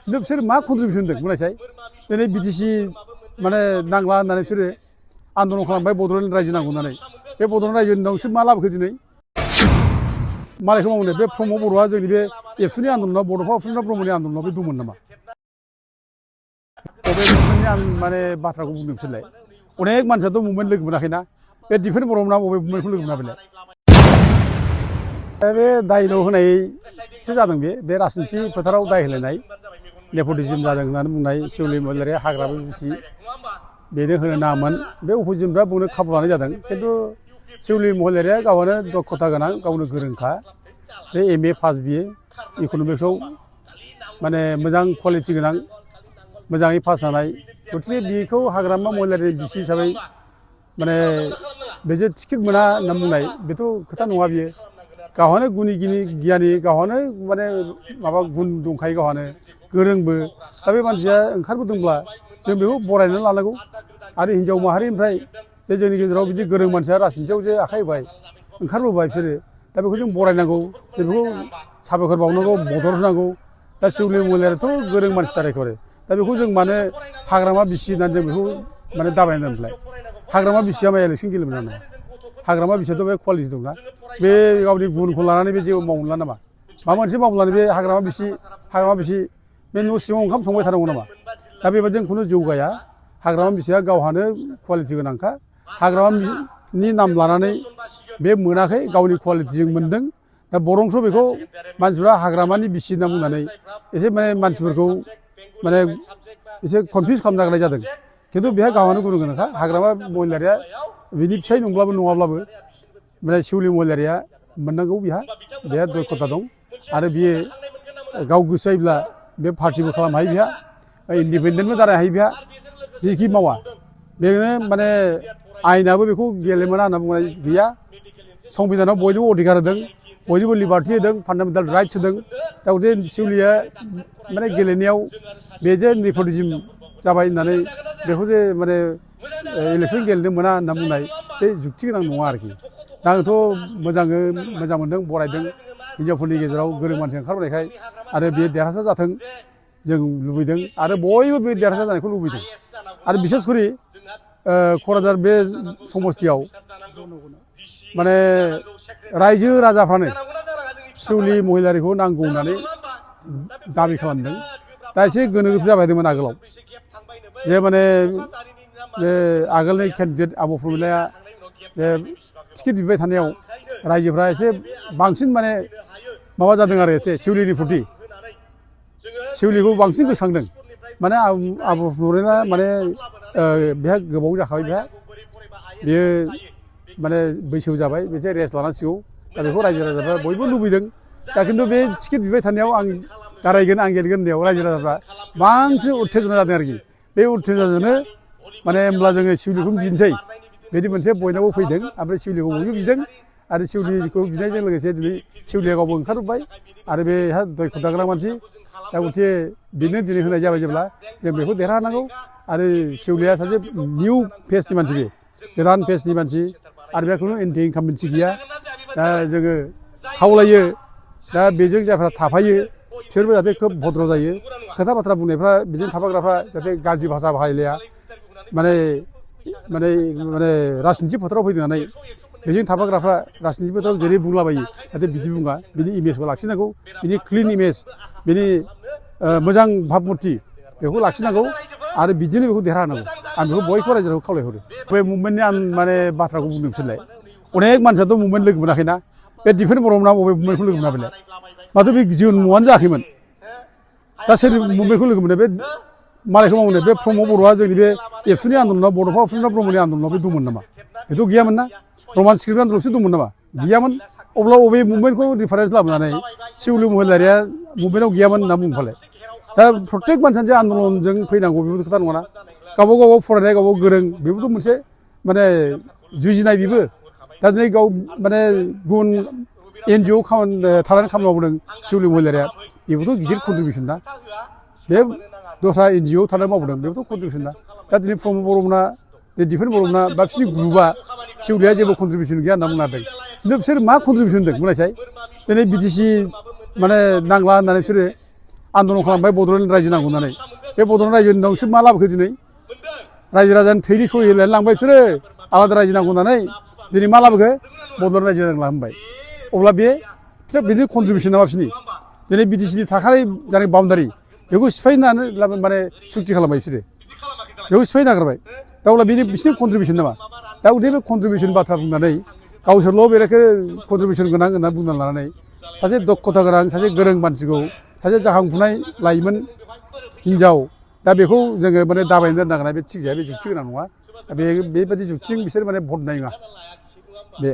खिन्थु बिसोर मा कन्ट्रिबिउसन होदों बुंनायसाय दिनै बिटिसि माने नांला होननानै बिसोरो आन्दलन खालामबाय बड'लेण्ड रायजो नांगौ होननानै बे बड'लेण्ड रायजोनि उनाव बिसोर मा लाबोखो दिनै मालायखौ मावनो बे प्रमद बर'आ जोंनि बे एबसुनि आन्दलनाव बड'फा उपेन्द्र ब्रह्मनि आन्दलनाव बे दंमोन नामा बबे मुभमेन्टनि आं माने बाथ्राखौ बुंदों बिसोरलाय अनेक मानसियाथ' मुभमेन्ट लोगो मोनाखैना बे डिफेन्स बर'मोना बबे मुभमेन्टखौ लोगो मोना बेलाय बे दायन' होनायसो जादों बे राजनिथि फोथाराव दाय होलायनाय नेपटिजिम जादों होननानै बुंनाय सेउलि महिलारिया हाग्राबो बिसि बेनो होनो नाङामोन बे अफिजिमफ्रा बुंनो खाबु लानाय जादों खिन्थु सेउलि महिलारिया गावहानो दक्षता गोनां गावनो गोरोंखा बे एम ए पास बियो इक'नमिक्सआव माने मोजां कुवालिटि गोनां मोजाङै पास जानाय गथिखे बेखौ हाग्रामा महिलारिनि बिसि हिसाबै माने बेजे टिकेट मोना होनना बुंनाय बेथ' खोथा नङा बियो गावहानो गुनि गियानि गावहानो माने माबा गुन दंखायो गावहानो गोरोंबो दा बे मानसिया ओंखारबोदोंब्ला जों बेखौ बरायनानै लानांगौ आरो हिन्जाव माहारिनिफ्राय जे जोंनि गेजेराव बिदि गोरों मानसिया राजनिथियाव जे आखाइ होबाय ओंखारबोबाय बिसोरो दा बेखौ जों बरायनांगौ जे बेखौ साबायखर बावनांगौ मदद होनांगौ दा सेउलि महिलारियाथ' गोरों मानसिथार एखेबारे दा बेखौ जों मानो हाग्रामा बिसि होननानै जों बेखौ माने दाबायना दोनफ्लाय हाग्रामा बिसिया मा इलेक्सन गेलेमोन नामा हाग्रामा बिसियाथ' बे कुवालिटि दंना बे गावनि गुनखौ लानानै बे जेबो मावला नामा माबा मोनसे मावलानै बे हाग्रामा बिसि बे न' सिङाव ओंखाम संबाय थानांगौ नामा दा बेबायदिनो खुनु जौगाया हाग्रामा बिसिया गावहानो कुवालिटि गोनांखा हाग्रामानि नाम लानानै बे मोनाखै गावनि कुवालिटिजों मोनदों दा बरंस' बेखौ मानसिफ्रा हाग्रामानि बिसि होनना बुंनानै एसे माने मानसिफोरखौ माने एसे कनफिउस खालामनो नागिरनाय जादों खिन्थु बेहा गावहानो गुन गोनांखा हाग्रामा महिलारिया बिनि फिसाय नङाब्लाबो माने सेउलि महिलारिया मोननांगौ बेहा दक्षता दं आरो बियो गाव गोसो जायोब्ला बे पार्टिबो खालामनो हायो बेहा इन्डिपेन्डेन्टबो जानो हायो बेहा जिखि मावा बेनो माने आयेनाबो बेखौ गेलेमोना होनना बुंनाय गैया संबिधानाव बयनोबो अधिकार होदों बयनोबो लिबार्टि होदों फान्डामेन्टेल राइट्स होदों दा गथे सेउलिया माने गेलेनायाव बेजे नेपटिजिम जाबाय होननानै बेखौ जे माने इलेक्सन गेलेनो मोना होनना बुंनाय बे जुक्ति गोनां नङा आरोखि दा आंथ' मोजां मोनदों बरायदों हिन्जावफोरनि गेजेराव गोरों मानसि ओंखारबोनायखाय आरो बे देरहासार जाथों जों लुबैदों आरो बयबो बे देरहासार जानायखौ लुबैदों आरो बिसेस करि क'क्राझार बे समस्तियाव माने रायजो राजाफ्रानो सेउलि महिलारिखौ नांगौ होननानै दाबि खालामदों दा एसे गोनो गोथो जाबायदोंमोन आगोलाव जे माने बे आगोलनि केन्डिडेट आब' प्रमिलाया बे टिकेट बिबाय थानायाव रायजोफ्रा एसे बांसिन माने माबा जादों आरो एसे सेउलिनि प्रति सेउलिखौ बांसिन गोसोखांदों माने आब' प्रमिला माने बेहा गोबाव जाखाबाय बेयो माने बैसो जाबाय बेसे रेस्ट लानांसिगौ दा बेखौ रायजो राजाफ्रा बयबो लुबैदों दा खिन्थु बे टिकेट बिबाय थानायाव आं दारायगोन आं गेलेगोन होननायाव रायजो राजाफ्रा बांसिन उत्तेजना जादों आरोखि बे उत्तेजनाजोंनो माने होमब्ला जोङो सेउलिखौनो बिनोसै बिदि मोनसे बयनावबो फैदों ओमफ्राय सेउलिखौ बयबो बिदों आरो सेउलिखौ बिनायजों लोगोसे दिनै सेउलिया गावबो ओंखारबोबाय आरो बेहा दक्षता गोनां मानसि दा गथिखे बेनो दिनै होनाय जाबाय जेब्ला जों बेखौ देरहानांगौ आरो सेउलिया सासे निउ फेसनि मानसि बे गोदान फेसनि मानसि आरो बेहा खुनु एन्टि इनकाम्बेन्सि गैया दा जोङो खावलायो दा बेजों जायफ्रा थाफायो बिसोरबो जाहाथे खोब भद्र जायो खोथा बाथ्रा बुंनायफ्रा बिदिनो थाफाग्राफ्रा जाहाथे गाज्रि भाषा बाहायलाया माने राजनिथि फोथाराव फैनानै बेजों थाफाग्राफ्रा राजनिथि फोथाराव जेरै बुंलाबायो जाहाथे बिदि बुङा बिनि इमेजखौ लाखिनांगौ बिनि क्लिन इमेज बिनि मोजां भाबमुर्ति बेखौ लाखिनांगौ आरो बिदिनो बेखौ देरहानांगौ आं बेखौ बयखौ रायजो राजाखौ खावलायहरो बे मुभमेन्टनि आं माने बाथ्राखौ बुंदों बिसोरलाय अनेक मानसियाथ' मुभमेन्ट लोगो मोनाखैना बे डिफेन्स बर'मोना बबे मुभमेन्टखौ लोगो मोना बेलाय माथो बे जिउन मुङानो जायाखैमोन दा सोर मुभमेन्टखौ लोगो मोनो बे मालायखौ मावनो बे प्रमद बर'आ जोंनि बे एबसुनि आन्दलनाव बड'फा उपेन्द्र ब्रह्मनि आन्दलनाव बे दंमोन नामा बेथ' गैयामोन ना रमान स्क्रिप्ट आन्दलनसो दंमोन नामा गैयामोन अब्ला बबे मुभमेन्टखौ रिफारेन्स लाबोनानै सेउलि महिलारिया मुभमेन्टआव गैयामोन होनना बुंफालाय दा प्रत्येक मानसियानो आन्दलनजों फैनांगौ बेबोथ' खोथा नङाना गावबा गाव फरायनाय गावबा गोरों बेबोथ' मोनसे माने जुजिनाय बेबो दा दिनै गाव माने गुबुन एनजिअ थानानै खामानि मावदों सेउलि महिलारिया बेबोथ' गिदिर कन्ट्रिबिउसन ना बे दस्रा एनजिअ थानानै मावदों बेबोथ' कन्ट्रिबिउसन ना दा दिनै प्रमद बर'मोना डिफेन्स बर'मोना बा बिसोरनि ग्रुपआ सेउलिया जेबो कन्ट्रिबिउसन गैया होनना बुंना होदों खिन्थु बिसोर मा कन्ट्रिबिउसन होदों बुंनायसाय दिनै बिटिसि माने नांला होननानै बिसोरो आन्दलन खालामबाय बड'लेण्ड रायजो नांगौ होननानै बे बड'लेण्ड रायजोनि उनाव बिसोर मा लाबोखो दिनै रायजो राजानि थैनि सहि होलायनानै लांबाय बिसोरो आलादा रायजो नांगौ होननानै दिनै मा लाबोखो बड'लेण्ड रायजो नांला होनबाय अब्ला बे बिनि कन्ट्रिबिउसन नामा बिसोरनि दिनै बिटिसिनि थाखानाय जानाय बाउण्डारि बेखौ सिफायनानै माने सुक्ति खालामबाय बिसोरो बेखौ सिफायनो नागिरबाय दा अब्ला बिसोरनि कन्ट्रिबिउसन नामा दा बे कन्ट्रिबिउसन बाथ्रा बुंनानै गावसोरल' बेखौ कन्ट्रिबिउसन गोनां होनना बुंना लानानै सासे दक्षता गोनां सासे गोरों मानसिखौ सासे जाखांफुनाय लाइमोन हिनजाव दा बेखौ जोङो माने दाबायनो दोननांगोन बे थिग जाया बे जुक्ति गोनां नङा बेबायदि जुक्तिजों बिसोर माने भट होनाय नङा बे